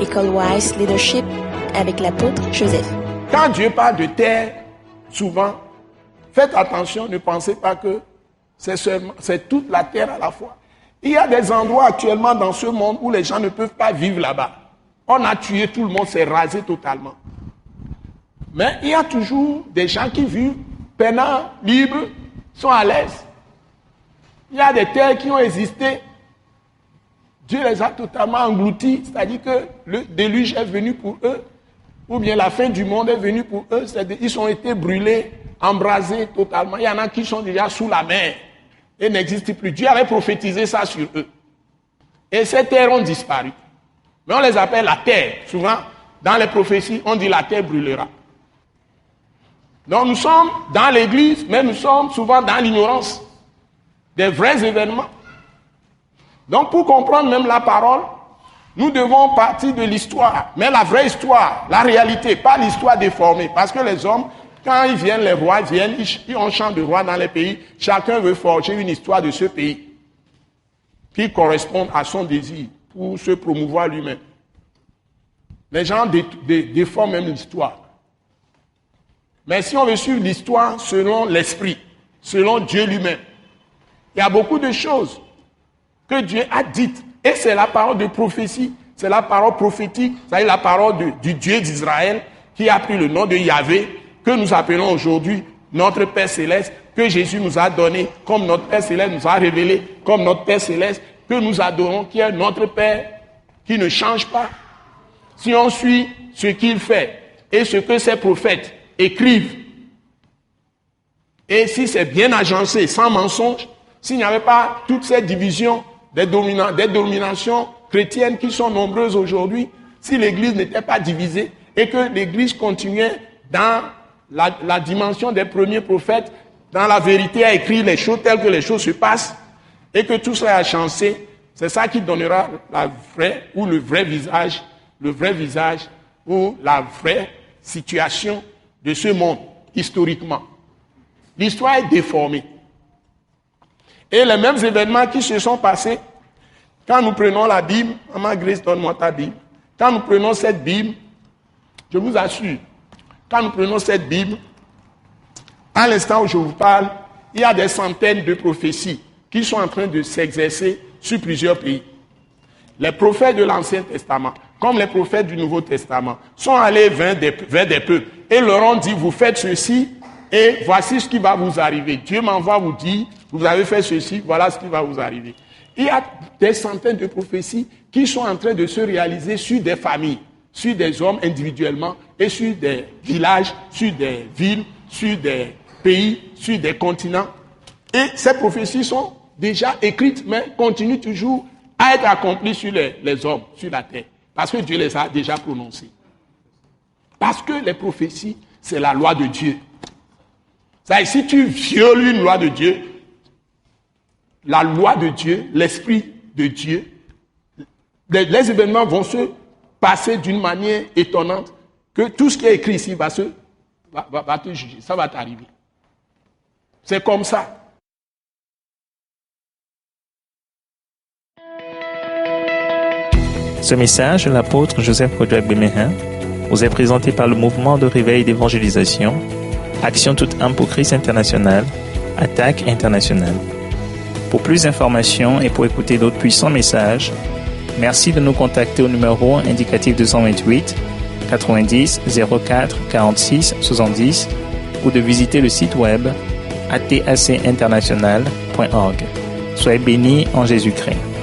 École Wise Leadership avec l'apôtre Joseph. Quand Dieu parle de terre, souvent, faites attention, ne pensez pas que c'est toute la terre à la fois. Il y a des endroits actuellement dans ce monde où les gens ne peuvent pas vivre là-bas. On a tué tout le monde, c'est rasé totalement. Mais il y a toujours des gens qui vivent peinants, libres, sont à l'aise. Il y a des terres qui ont existé. Dieu les a totalement engloutis, c'est-à-dire que le déluge est venu pour eux, ou bien la fin du monde est venue pour eux, ils ont été brûlés, embrasés totalement. Il y en a qui sont déjà sous la mer et n'existent plus. Dieu avait prophétisé ça sur eux. Et ces terres ont disparu. Mais on les appelle la terre. Souvent, dans les prophéties, on dit la terre brûlera. Donc nous sommes dans l'église, mais nous sommes souvent dans l'ignorance des vrais événements. Donc pour comprendre même la parole, nous devons partir de l'histoire, mais la vraie histoire, la réalité, pas l'histoire déformée. Parce que les hommes, quand ils viennent, les rois viennent, on chante de rois dans les pays, chacun veut forger une histoire de ce pays qui corresponde à son désir pour se promouvoir lui-même. Les gens déforment même l'histoire. Mais si on veut suivre l'histoire selon l'esprit, selon Dieu lui-même, il y a beaucoup de choses que Dieu a dites. Et c'est la parole de prophétie, c'est la parole prophétique, c'est la parole du Dieu d'Israël qui a pris le nom de Yahvé, que nous appelons aujourd'hui notre Père Céleste, que Jésus nous a donné, comme notre Père Céleste nous a révélé, comme notre Père Céleste, que nous adorons, qui est notre Père, qui ne change pas. Si on suit ce qu'il fait et ce que ses prophètes écrivent, et si c'est bien agencé, sans mensonge, s'il n'y avait pas toutes ces divisions des dominations chrétiennes qui sont nombreuses aujourd'hui, si l'Église n'était pas divisée et que l'Église continuait dans la dimension des premiers prophètes, dans la vérité à écrire les choses telles que les choses se passent et que tout cela est agencé, c'est ça qui donnera le vrai visage ou la vraie situation de ce monde historiquement. L'histoire est déformée. Et les mêmes événements qui se sont passés, quand nous prenons la Bible, Maman Grace, donne-moi ta Bible. Quand nous prenons cette Bible, je vous assure, quand nous prenons cette Bible, à l'instant où je vous parle, il y a des centaines de prophéties qui sont en train de s'exercer sur plusieurs pays. Les prophètes de l'Ancien Testament, comme les prophètes du Nouveau Testament, sont allés vers des peuples et leur ont dit, vous faites ceci et voici ce qui va vous arriver. Dieu m'envoie vous dire, vous avez fait ceci, voilà ce qui va vous arriver. Il y a des centaines de prophéties qui sont en train de se réaliser sur des familles, sur des hommes individuellement et sur des villages, sur des villes, sur des pays, sur des continents. Et ces prophéties sont déjà écrites, mais continuent toujours à être accomplies sur les hommes, sur la terre. Parce que Dieu les a déjà prononcées. Parce que les prophéties, c'est la loi de Dieu. C'est-à-dire, si tu violes une loi de Dieu, la loi de Dieu, l'esprit de Dieu, les événements vont se passer d'une manière étonnante que tout ce qui est écrit ici va te juger, ça va t'arriver. C'est comme ça. Ce message de l'apôtre Joseph Kodouak Bemehin vous est présenté par le mouvement de réveil d'évangélisation, Action toute âme pour Christ international, Attaque internationale. Pour plus d'informations et pour écouter d'autres puissants messages, merci de nous contacter au numéro indicatif 228 90 04 46 70 ou de visiter le site web atacinternational.org. Soyez bénis en Jésus-Christ.